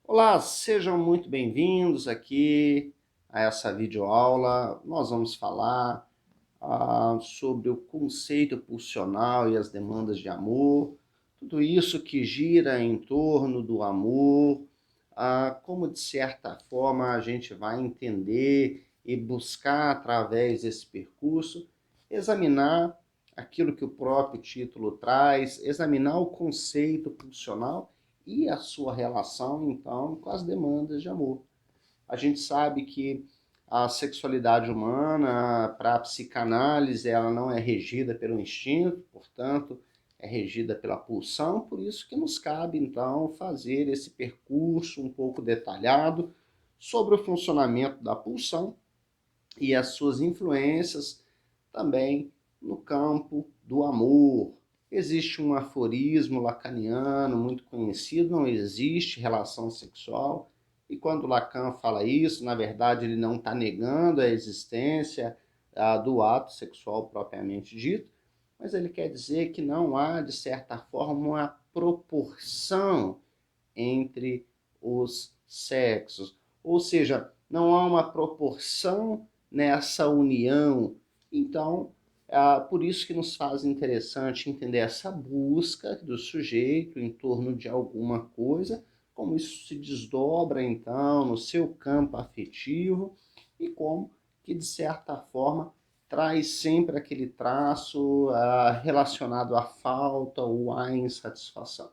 Olá, sejam muito bem-vindos aqui a essa videoaula. Nós vamos falar sobre o conceito pulsional e as demandas de amor, tudo isso que gira em torno do amor, como de certa forma a gente vai entender e buscar através desse percurso, examinar aquilo que o próprio título traz, examinar o conceito pulsional e a sua relação, então, com as demandas de amor. A gente sabe que a sexualidade humana, para a psicanálise, ela não é regida pelo instinto, portanto, é regida pela pulsão, por isso que nos cabe, então, fazer esse percurso um pouco detalhado sobre o funcionamento da pulsão e as suas influências também no campo do amor. Existe um aforismo lacaniano muito conhecido, não existe relação sexual. E quando Lacan fala isso, na verdade ele não está negando a existência do ato sexual propriamente dito, mas ele quer dizer que não há, de certa forma, uma proporção entre os sexos. Ou seja, não há uma proporção nessa união. Então, por isso que nos faz interessante entender essa busca do sujeito em torno de alguma coisa, como isso se desdobra, então, no seu campo afetivo e como que, de certa forma, traz sempre aquele traço relacionado à falta ou à insatisfação.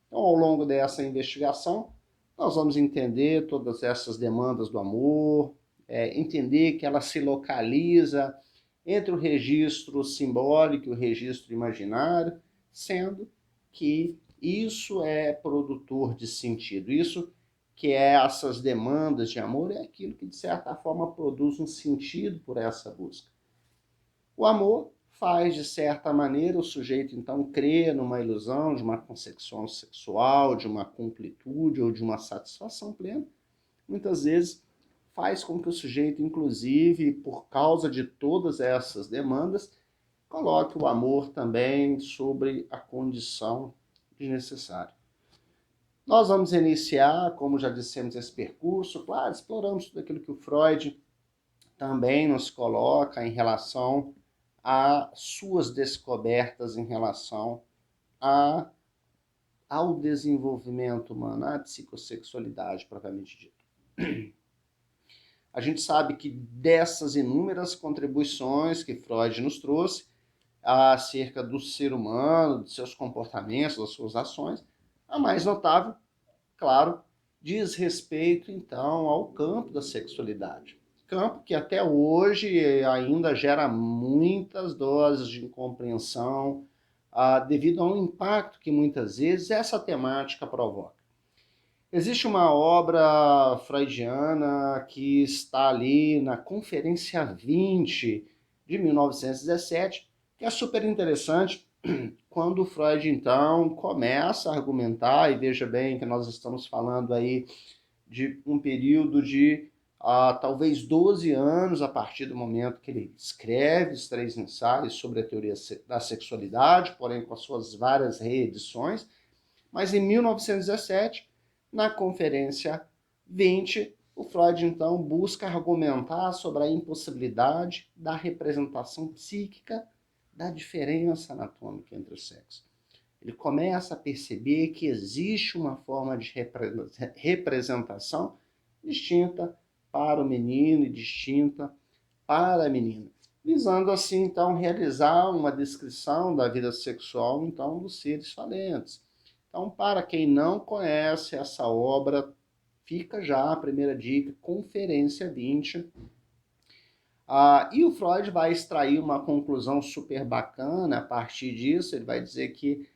Então, ao longo dessa investigação, nós vamos entender todas essas demandas do amor, entender que ela se localiza entre o registro simbólico e o registro imaginário, sendo que isso é produtor de sentido. Isso que é essas demandas de amor é aquilo que, de certa forma, produz um sentido por essa busca. O amor faz, de certa maneira, o sujeito, então, crer numa ilusão de uma concepção sexual, de uma completude ou de uma satisfação plena. Muitas vezes faz com que o sujeito, inclusive, por causa de todas essas demandas, coloque o amor também sobre a condição de necessário. Nós vamos iniciar, como já dissemos, esse percurso, claro, exploramos tudo aquilo que o Freud também nos coloca em relação às suas descobertas em relação a, ao desenvolvimento humano, à psicossexualidade propriamente dita. A gente sabe que dessas inúmeras contribuições que Freud nos trouxe acerca do ser humano, de seus comportamentos, das suas ações, a mais notável, claro, diz respeito então ao campo da sexualidade. Campo que até hoje ainda gera muitas doses de incompreensão, devido ao impacto que muitas vezes essa temática provoca. Existe uma obra freudiana que está ali na Conferência 20 de 1917, que é super interessante, quando Freud, então, começa a argumentar, e veja bem que nós estamos falando aí de um período de talvez 12 anos a partir do momento que ele escreve os 3 ensaios sobre a teoria da sexualidade, porém com as suas várias reedições, mas em 1917, na Conferência 20, o Freud, então, busca argumentar sobre a impossibilidade da representação psíquica da diferença anatômica entre os sexos. Ele começa a perceber que existe uma forma de representação distinta para o menino e distinta para a menina, visando assim, então, realizar uma descrição da vida sexual, então, dos seres falentes. Então, para quem não conhece essa obra, fica já a primeira dica, Conferência 20. E o Freud vai extrair uma conclusão super bacana a partir disso. Ele vai dizer que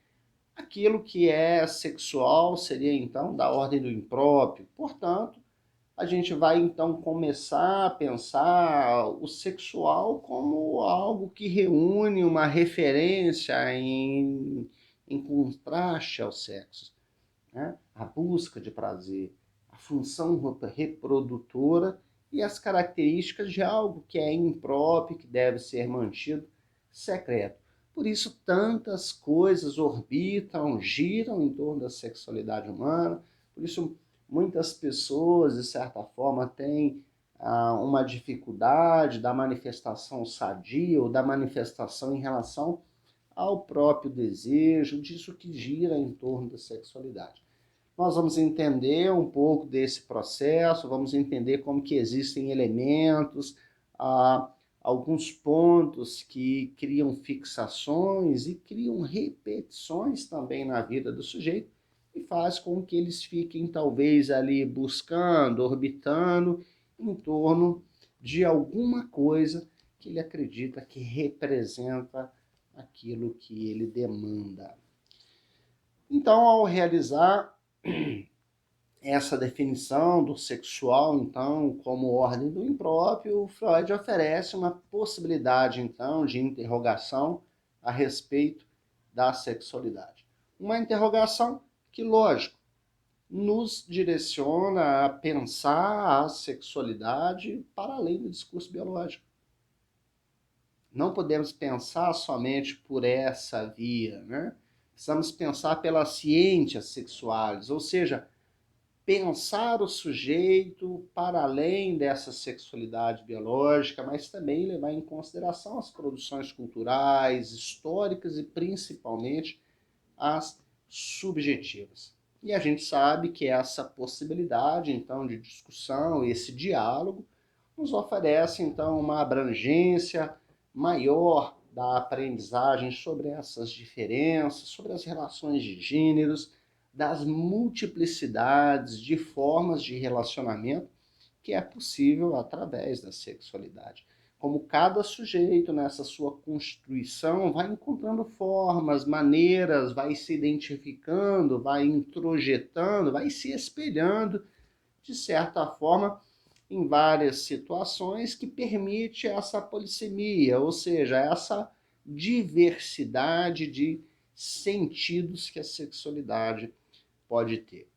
aquilo que é sexual seria, então, da ordem do impróprio. Portanto, a gente vai, então, começar a pensar o sexual como algo que reúne uma referência em contraste ao sexo, né? A busca de prazer, a função reprodutora e as características de algo que é impróprio, que deve ser mantido secreto. Por isso, tantas coisas orbitam, giram em torno da sexualidade humana. Por isso, muitas pessoas, de certa forma, têm uma dificuldade da manifestação sadia ou da manifestação em relação ao próprio desejo, disso que gira em torno da sexualidade. Nós vamos entender um pouco desse processo, vamos entender como que existem elementos, alguns pontos que criam fixações e criam repetições também na vida do sujeito e faz com que eles fiquem talvez ali buscando, orbitando em torno de alguma coisa que ele acredita que representa aquilo que ele demanda. Então, ao realizar essa definição do sexual, então, como ordem do impróprio, Freud oferece uma possibilidade, então, de interrogação a respeito da sexualidade. Uma interrogação que, lógico, nos direciona a pensar a sexualidade para além do discurso biológico. Não podemos pensar somente por essa via, né? Precisamos pensar pelas ciências sexuais, ou seja, pensar o sujeito para além dessa sexualidade biológica, mas também levar em consideração as produções culturais, históricas e principalmente as subjetivas. E a gente sabe que essa possibilidade, então, de discussão, esse diálogo, nos oferece, então, uma abrangência maior da aprendizagem sobre essas diferenças, sobre as relações de gêneros, das multiplicidades de formas de relacionamento que é possível através da sexualidade. Como cada sujeito nessa sua constituição vai encontrando formas, maneiras, vai se identificando, vai introjetando, vai se espelhando, de certa forma, em várias situações que permite essa polissemia, ou seja, essa diversidade de sentidos que a sexualidade pode ter.